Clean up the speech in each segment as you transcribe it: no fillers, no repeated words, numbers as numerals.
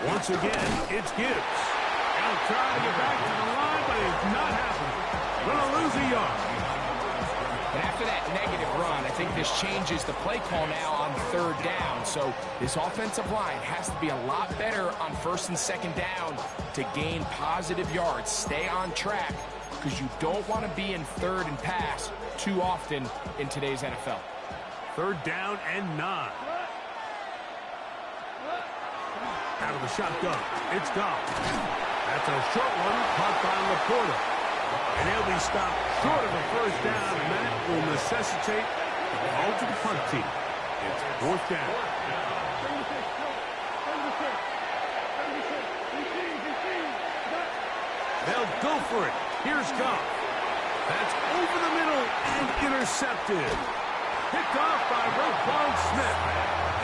Once again, it's Gibbs. He'll try to get back to the line, but it's not happening. Going to lose a yard. And after that negative run, I think this changes the play call now on third down. So this offensive line has to be a lot better on first and second down to gain positive yards. Stay on track because you don't want to be in third and pass too often in today's NFL. Third down and 9. Out of the shotgun, it's Goff. That's a short one caught by Laporta. And he'll be stopped short of a first down, and that will necessitate a ball to the punt team. It's fourth down. They'll go for it. Here's Goff. That's over the middle and intercepted. Picked off by Roquan Smith.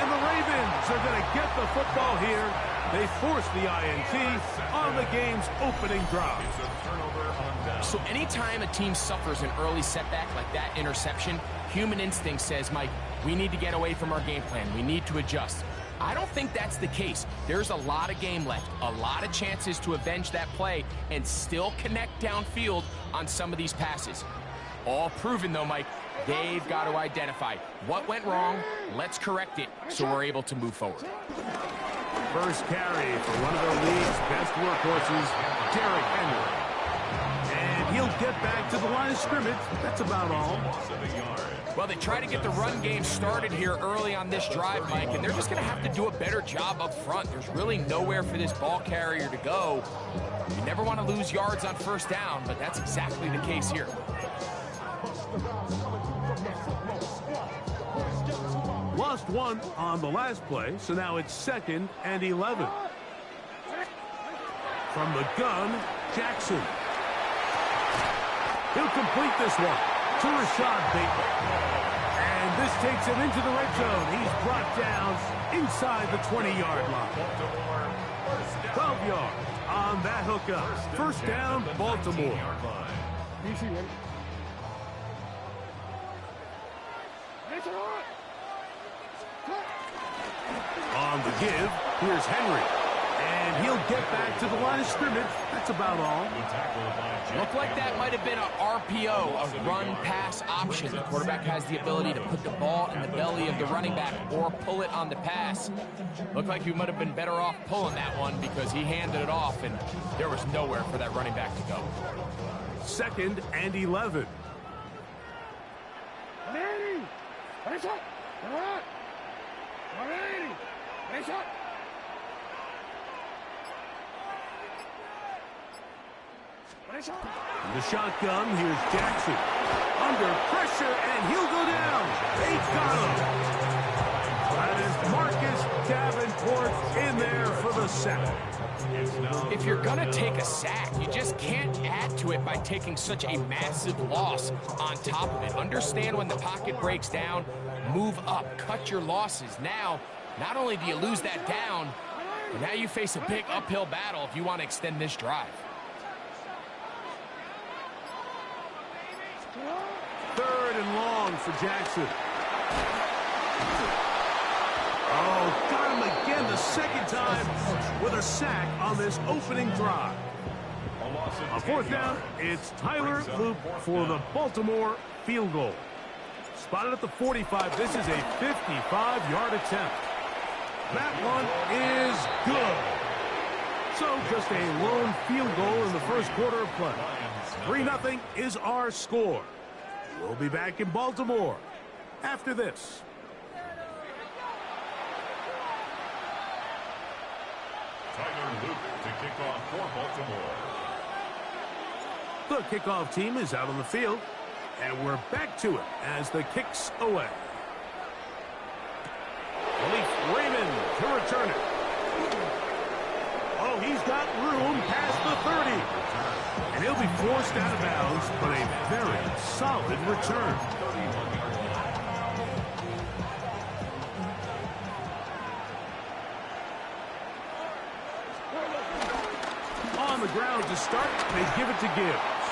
And the Ravens are going to get the football here. They force the INT on the game's opening drive. So anytime a team suffers an early setback like that interception, human instinct says, Mike, we need to get away from our game plan. We need to adjust. I don't think that's the case. There's a lot of game left, a lot of chances to avenge that play and still connect downfield on some of these passes. All proven, though, Mike. They've got to identify what went wrong. Let's correct it so we're able to move forward. First carry for one of the league's best workhorses, Derrick Henry. And he'll get back to the line of scrimmage. That's about all. Well, they try to get the run game started here early on this drive, Mike, and they're just going to have to do a better job up front. There's really nowhere for this ball carrier to go. You never want to lose yards on first down, but that's exactly the case here. Lost one on the last play, so now it's 2nd and 11. From the gun, Jackson. He'll complete this one to Rashad Bateman. And this takes him into the red zone. He's brought down inside the 20-yard line. 12 yards on that hookup. First down, Baltimore. On the give, here's Henry. And he'll get back to the line of scrimmage. That's about all. Looked like that might have been an RPO, a run-pass option. The quarterback has the ability to put the ball in the belly of the running back or pull it on the pass. Looked like he might have been better off pulling that one because he handed it off, and there was nowhere for that running back to go. 2nd and 11. In the shotgun, here's Jackson. Under pressure, and he'll go down. They got him. That is Marcus Davenport in there for the sack. If you're going to take a sack, you just can't add to it by taking such a massive loss on top of it. Understand when the pocket breaks down, move up, cut your losses. Now, not only do you lose that down, but now you face a big uphill battle if you want to extend this drive. 3rd and long for Jackson. Oh, got him again the second time with a sack on this opening drive. On 4th down, it's Tyler Loop for the Baltimore field goal. Spotted at the 45. This is a 55-yard attempt. That one is good. So just a lone field goal in the first quarter of play. 3-0 is our score. We'll be back in Baltimore after this. Tyler Luke to kick off for Baltimore. The kickoff team is out on the field, and we're back to it as the kick's away. Khalif Raymond to return it. Oh, he's got room past the 30. And he'll be forced out of bounds, but a very solid return. On the ground to start, they give it to Gibbs.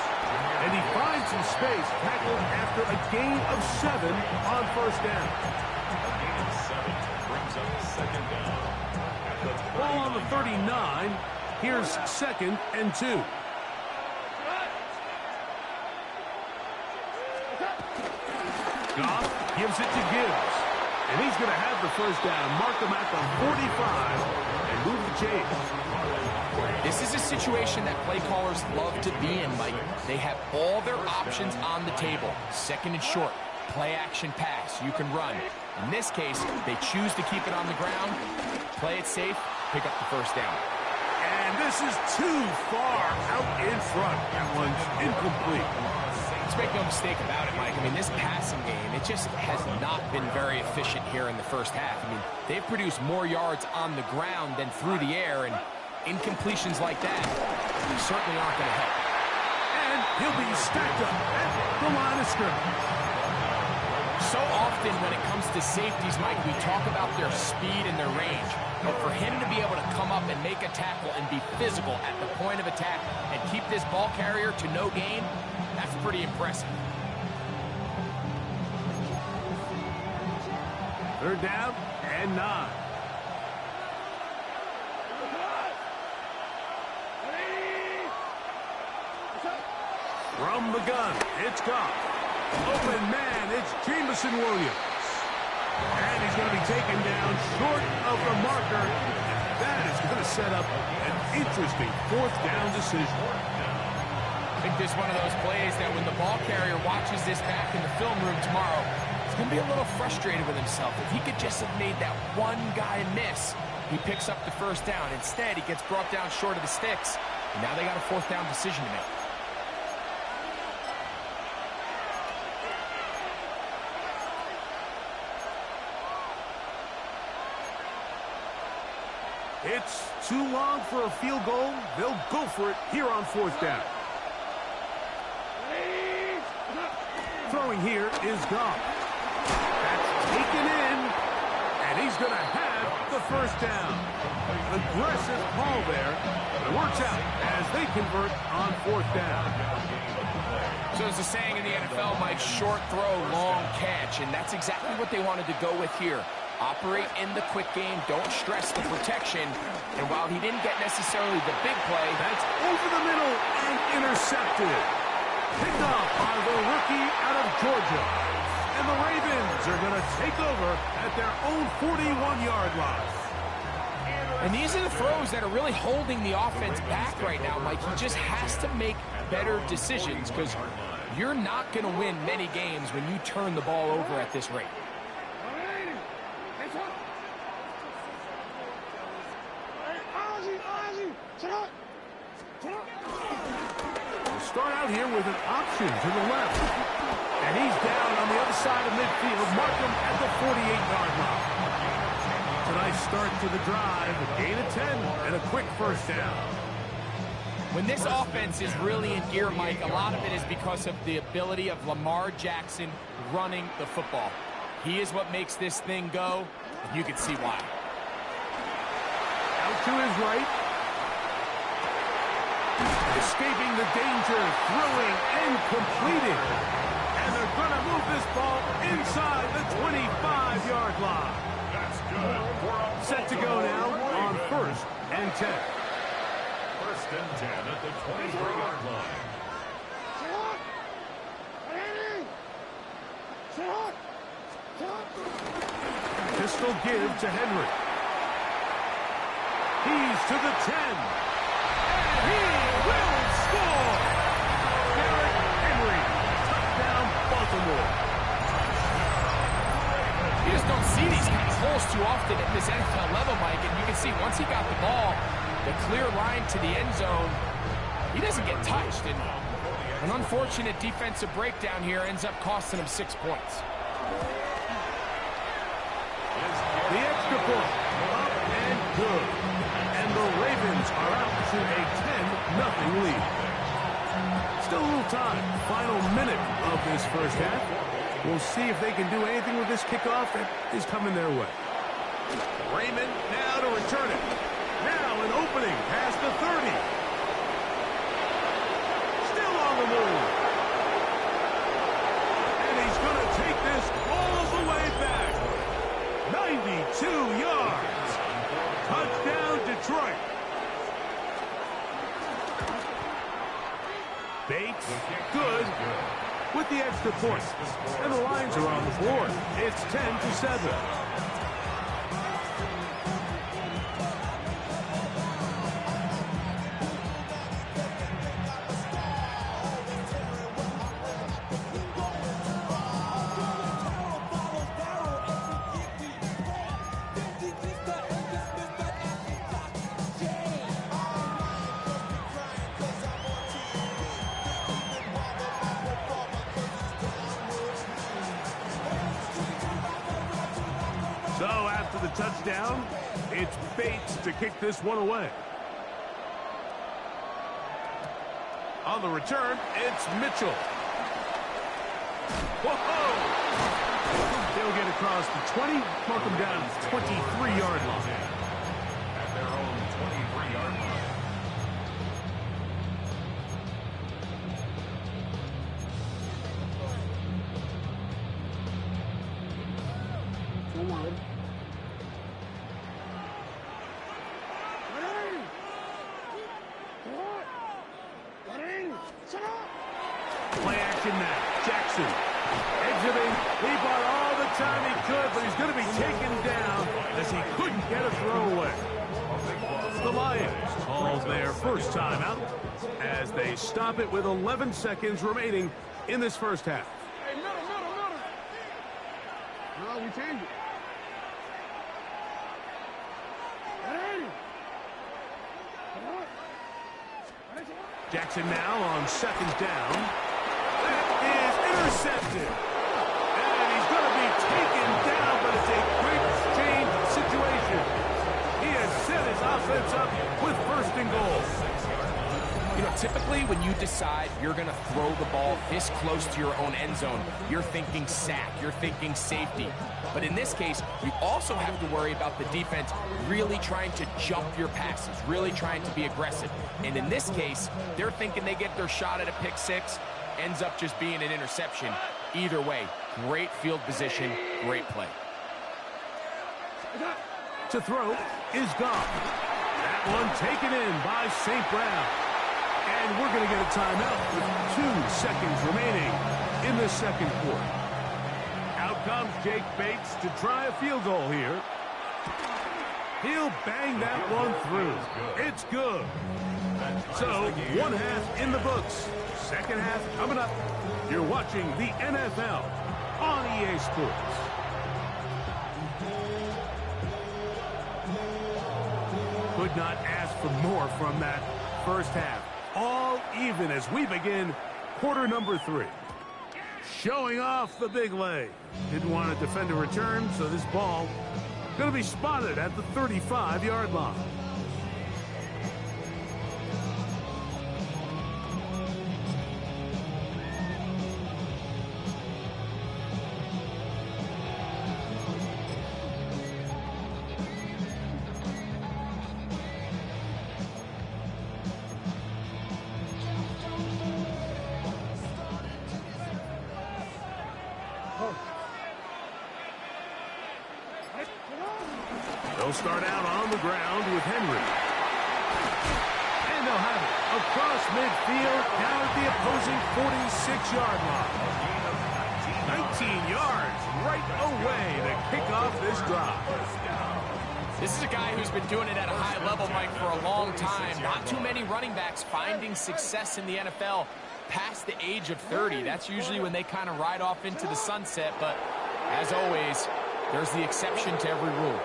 And he finds some space, tackled after a gain of 7 on first down. A gain of 7 brings up 2nd down. Ball on the 39. Here's 2nd and 2. Goff gives it to Gibbs. And he's going to have the first down. Mark him at the 45 and move the chains. This is a situation that play callers love to be in, Mike. They have all their options on the table. 2nd and short, play action pass. You can run. In this case, they choose to keep it on the ground, play it safe, pick up the first down. And this is too far out in front. That one's incomplete. Let's make no mistake about it, Mike. I mean, this passing game, it just has not been very efficient here in the first half. I mean, they've produced more yards on the ground than through the air, and incompletions like that certainly aren't going to help. And he'll be stacked up at the line of scrimmage. So often when it comes to safeties, Mike, we talk about their speed and their range. But for him to be able to come up and make a tackle and be physical at the point of attack and keep this ball carrier to no gain, that's pretty impressive. 3rd down and 9. From the gun, it's Goff. Open man, it's Jameson Williams. And he's going to be taken down short of the marker. That is going to set up an interesting 4th down decision. I think this is one of those plays that when the ball carrier watches this back in the film room tomorrow, he's going to be a little frustrated with himself. If he could just have made that one guy miss, he picks up the first down. Instead, he gets brought down short of the sticks. And now they got a 4th down decision to make. It's too long for a field goal. They'll go for it here on 4th down. Throwing here is Goff. That's taken in, and he's going to have the first down. Aggressive call there, but it works out as they convert on 4th down. So there's a saying in the NFL, Mike, short throw, long catch, and that's exactly what they wanted to go with here. Operate in the quick game, don't stress the protection, and while he didn't get necessarily the big play, that's over the middle and intercepted. Picked off by the rookie out of Georgia. And the Ravens are going to take over at their own 41-yard line. And these are the throws that are really holding the offense back right now, Mike. He just has to make better decisions because you're not going to win many games when you turn the ball over at this rate. We'll start out here with an option to the left. And he's down on the other side of midfield. Mark him at the 48-yard line. It's a nice start to the drive. A gain of 10 and a quick first down. When this offense is really in gear, Mike, a lot of it is because of the ability of Lamar Jackson running the football. He is what makes this thing go, and you can see why. Out to his right. Escaping the danger, throwing and completing. And they're going to move this ball inside the 25-yard line. That's good. Set to go now on 1st and 10. 1st and 10 at the 23-yard line. Pistol give to Henry. He's to the 10. And he will score! Derrick Henry, touchdown Baltimore. You just don't see these kind of holes too often at this NFL level, Mike, and you can see once he got the ball, the clear line to the end zone, he doesn't get touched, and an unfortunate defensive breakdown here ends up costing him 6 points. The extra point, up and good. And the Ravens are out to a 10-0 lead. Still a little time, final minute of this first half. We'll see if they can do anything with this kickoff that is coming their way. Raymond now to return it. Now an opening past the 30. Still on the move. And he's going to take this all the way back. 92 yards. Touchdown, Detroit. strike. Bates, good, with the extra point. And the lines are on the board. It's 10-7. So after the touchdown, it's Bates to kick this one away. On the return, it's Mitchell. Whoa! They'll get across the 20, mark them down to the 23-yard line. At their own 23-yard line. Play action now. Jackson exiting. He bought all the time he could, but he's going to be taken down as he couldn't get a throw away. The Lions call their first timeout as they stop it with 11 seconds remaining in this first half. Hey, middle. No, we changed it. Jackson now on second down. That is intercepted. And he's going to be taken down, but it's a quick change situation. He has set his offense up with first and goal. You know, typically when you decide you're going to throw the ball this close to your own end zone, you're thinking sack, you're thinking safety. But in this case, you also have to worry about the defense really trying to jump your passes, really trying to be aggressive. And in this case, they're thinking they get their shot at a pick six, ends up just being an interception. Either way, great field position, great play. To throw is gone. That one taken in by St. Brown. And we're going to get a timeout with 2 seconds remaining in the second quarter. Out comes Jake Bates to try a field goal here. He'll bang that one through. It's good. So, one half in the books. Second half coming up. You're watching the NFL on EA Sports. Could not ask for more from that first half. All even as we begin quarter number 3. Showing off the big leg. Didn't want to defend a return, so this ball going to be spotted at the 35-yard line. They'll start out on the ground with Henry. And they'll have it across midfield, down at the opposing 46-yard line. 19 yards right away to kick off this drive. This is a guy who's been doing it at a high level, Mike, for a long time. Not too many running backs finding success in the NFL past the age of 30. That's usually when they kind of ride off into the sunset, but as always, there's the exception to every rule.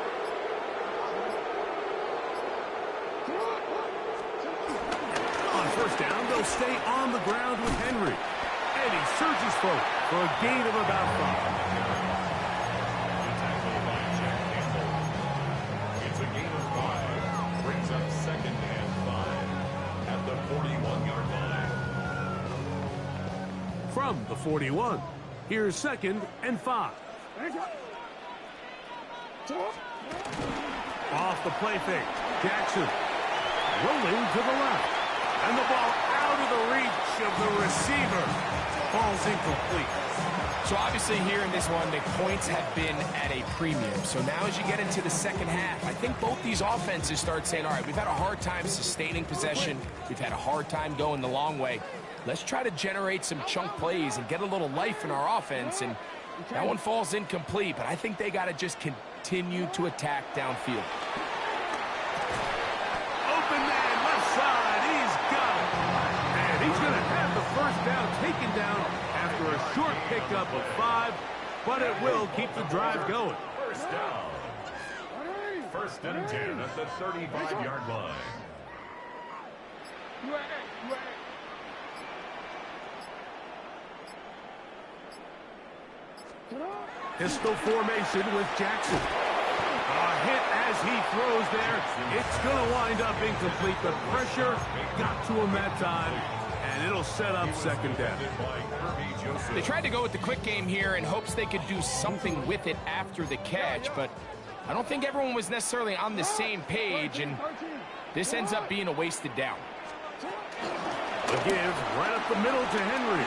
On first down, they'll stay on the ground with Henry. And he surges forward for a gain of about 5. It's a gain of 5. Brings up second and 5 at the 41-yard line. From the 41, here's second and 5. Off the play fake, Jackson rolling to the left. And the ball out of the reach of the receiver. Ball's incomplete. So obviously here in this one, the points have been at a premium. So now as you get into the second half, I think both these offenses start saying, all right, we've had a hard time sustaining possession. We've had a hard time going the long way. Let's try to generate some chunk plays and get a little life in our offense. And that one falls incomplete, but I think they got to just continue to attack downfield. Open man, left side, he's got it. And he's going to have the first down taken down after a short pickup of 5, but it will keep the drive going. First down. First and 10 at the 35-yard line. Pistol formation with Jackson. A hit as he throws there. It's going to wind up incomplete. The pressure got to him that time, and it'll set up second down. They tried to go with the quick game here in hopes they could do something with it after the catch, but I don't think everyone was necessarily on the same page, and this ends up being a wasted down. The give right up the middle to Henry.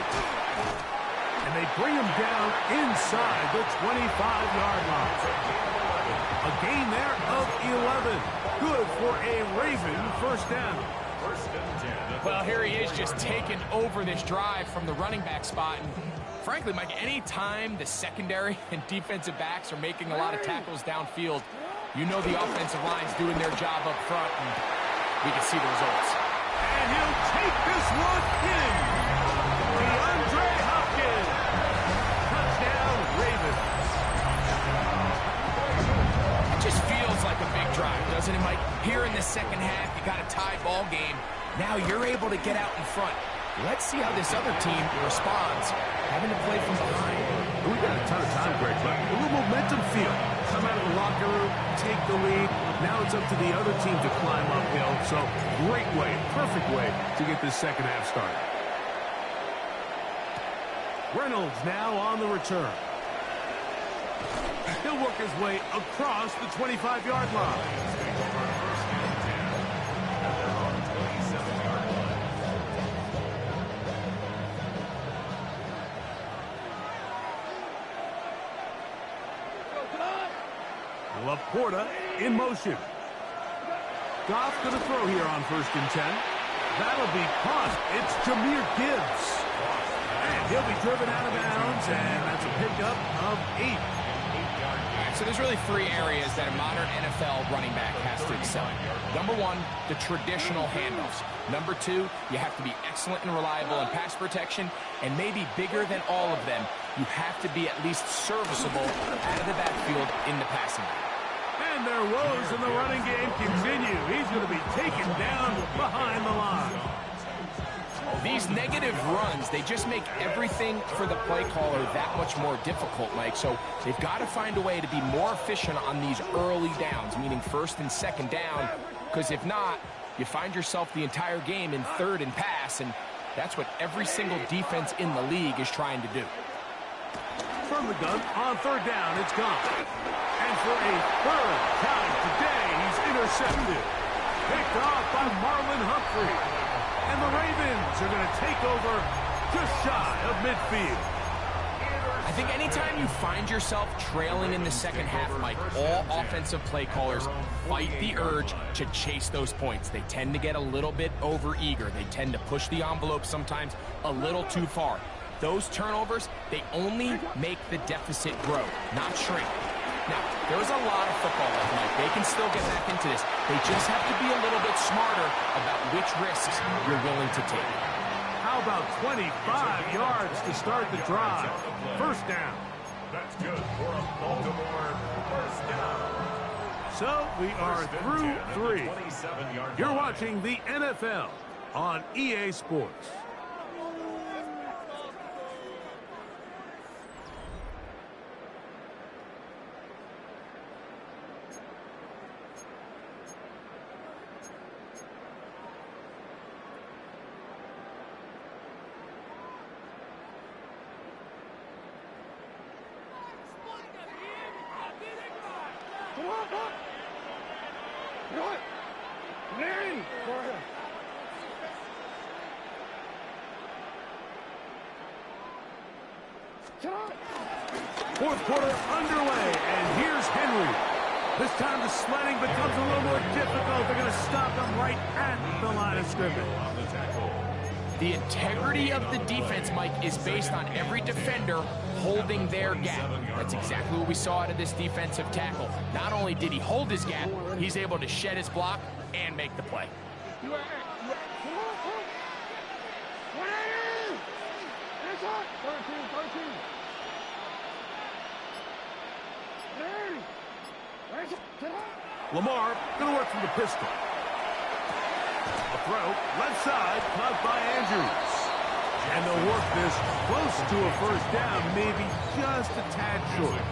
And they bring him down inside the 25-yard line. A gain there of 11. Good for a Raven first down. Well, here he is just taking over this drive from the running back spot. And frankly, Mike, any time the secondary and defensive backs are making a lot of tackles downfield, you know the offensive line's doing their job up front, and we can see the results. And he'll take this one in. DeAndre Hopkins. Touchdown, Ravens. It just feels like a big drive, doesn't it, Mike? Here in the second half, you got a tie ball game. Now you're able to get out in front. Let's see how this other team responds, having to play from behind. We've got a ton of time, Greg, but a little momentum feel. Come out of the locker room, take the lead. Now it's up to the other team to climb uphill. So great way, perfect way to get this second half started. Reynolds now on the return. He'll work his way across the 25-yard line. Laporta in motion. Goff going to throw here on 1st and 10. That'll be caught. It's Jahmyr Gibbs. And he'll be driven out of bounds, and that's a pickup of 8. So there's really 3 areas that a modern NFL running back has to excel in. Number 1, the traditional handoffs. Number 2, you have to be excellent and reliable in pass protection. And maybe bigger than all of them, you have to be at least serviceable out of the backfield in the passing game. And their woes in the running game continue. He's going to be taken down behind the line. These negative runs, they just make everything for the play caller that much more difficult, Mike. So they've got to find a way to be more efficient on these early downs, meaning 1st and 2nd down, because if not, you find yourself the entire game in 3rd and pass, and that's what every single defense in the league is trying to do. From the gun, on 3rd down, it's gone. And for a 3rd time today, he's intercepted. Picked off by Marlon Humphrey. And the Ravens are going to take over just shy of midfield. I think anytime you find yourself trailing in the second half, Mike, all offensive play callers fight the urge to chase those points. They tend to get a little bit overeager. They tend to push the envelope sometimes a little too far. Those turnovers, they only make the deficit grow, not shrink. Now, there's a lot of football left, Mike. They can still get back into this. They just have to be a little bit smarter about which risks you're willing to take. How about 25 yards to start the drive? 1st down. That's good for a Baltimore first down. So we are through 3. You're watching the NFL on EA Sports. Fourth quarter underway, and here's Henry. This time the sledding becomes a little more difficult. They're going to stop him right at the line of scrimmage. The integrity of the defense, Mike, is based on every defender holding their gap. That's exactly what we saw out of this defensive tackle. Not only did he hold his gap, he's able to shed his block and make the play. Lamar going to work from the pistol. A throw, left side, caught by Andrews. And they'll work this close to a first down, maybe just a tad short.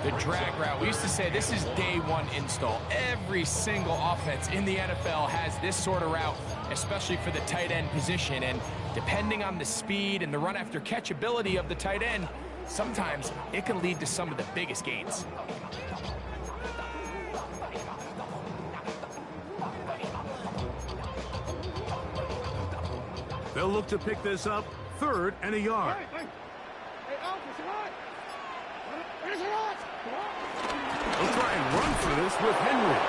The drag route, we used to say this is day one install. Every single offense in the NFL has this sort of route, especially for the tight end position. And depending on the speed and the run after catch ability of the tight end, sometimes it can lead to some of the biggest gains. They'll look to pick this up, 3rd and a yard. They'll try and run for this with Henry.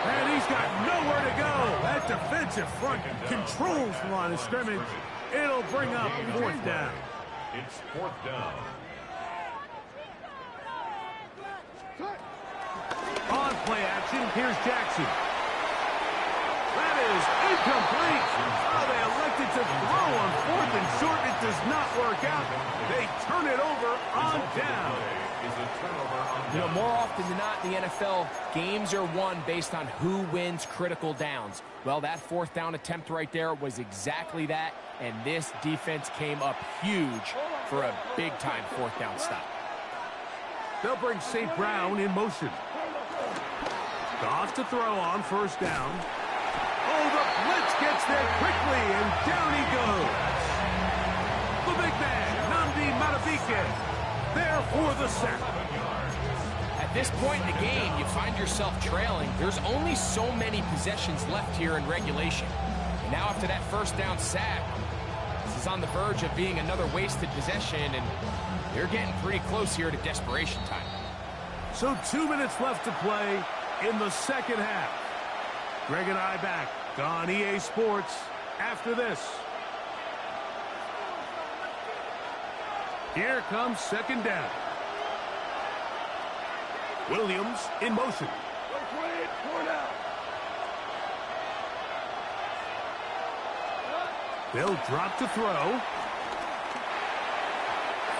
And he's got nowhere to go. That defensive front controls the line of scrimmage. It'll bring up 4th down. It's 4th down. On play action, here's Jackson. That is incomplete. Oh, they elected to throw on 4th and short. It does not work out. They turn it over on down. You know, more often than not in the NFL, games are won based on who wins critical downs. Well, that 4th down attempt right there was exactly that, and this defense came up huge for a big-time 4th down stop. They'll bring St. Brown in motion. Goff to throw on 1st down. Oh, the blitz gets there quickly, and down he goes. The big man, Nnamdi Madubuike, there for the sack. At this point in the game, you find yourself trailing. There's only so many possessions left here in regulation. And now after that 1st down sack, this is on the verge of being another wasted possession, and they're getting pretty close here to desperation time. So 2 minutes left to play in the 2nd half. Greg and I back on EA Sports after this. Here comes 2nd down. Williams in motion. They'll drop to throw.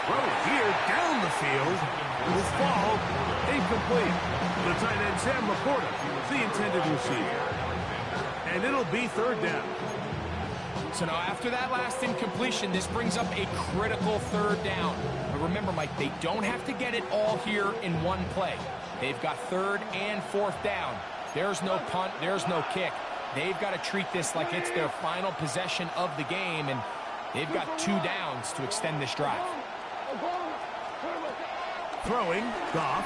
Throw here down the field. Will fall incomplete. The tight end Sam Laporta, the intended receiver. And it'll be 3rd down. So now after that last incompletion, this brings up a critical 3rd down. But remember, Mike, they don't have to get it all here in one play. They've got 3rd and 4th down. There's no punt, there's no kick. They've got to treat this like it's their final possession of the game, and they've got 2 downs to extend this drive. Throwing, Goff.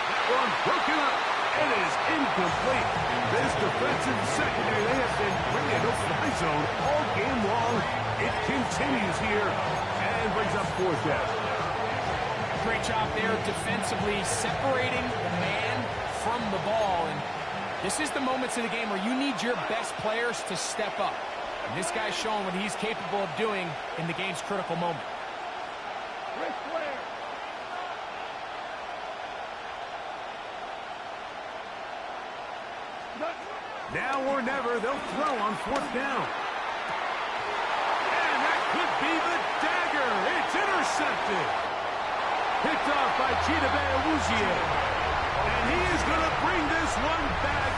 That one broken up. It is incomplete. This defensive secondary, they have been bringing a fly zone all game long. It continues here and brings up 4th down. Great job there defensively, separating the man from the ball. And this is the moments in the game where you need your best players to step up. And this guy's showing what he's capable of doing in the game's critical moment. Now or never, they'll throw on 4th down. And that could be the dagger. It's intercepted. Picked off by Chidobe Awuzie. And he is going to bring this one back.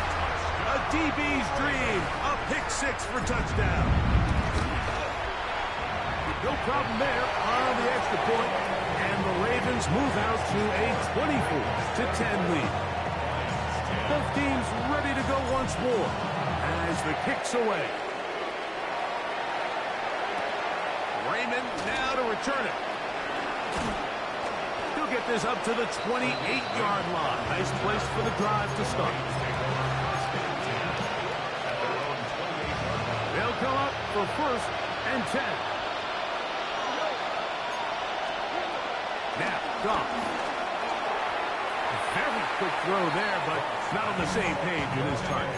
A DB's dream. A pick 6 for touchdown. No problem there on the extra point. And the Ravens move out to a 24-10 lead. Both teams ready to go once more as the kick's away. Raymond now to return it. He'll get this up to the 28-yard line. Nice place for the drive to start. They'll come up for 1st and 10. Goff. Very quick throw there, but not on the same page with his target.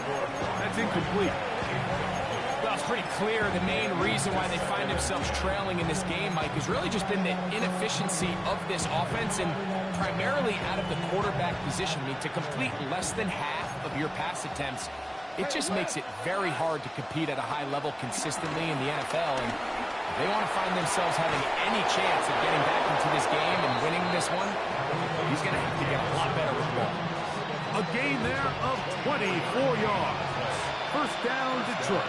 That's incomplete. Well, it's pretty clear the main reason why they find themselves trailing in this game, Mike, has really just been the inefficiency of this offense and primarily out of the quarterback position. I mean, to complete less than half of your pass attempts, it just makes it very hard to compete at a high level consistently in the NFL. And if they want to find themselves having any chance of getting back into this game and winning this one, he's going to have to get a lot better with the ball. A gain there of 24 yards. First down, Detroit.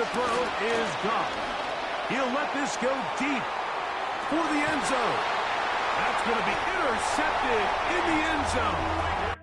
To throw is Goff. He'll let this go deep for the end zone. That's going to be intercepted in the end zone.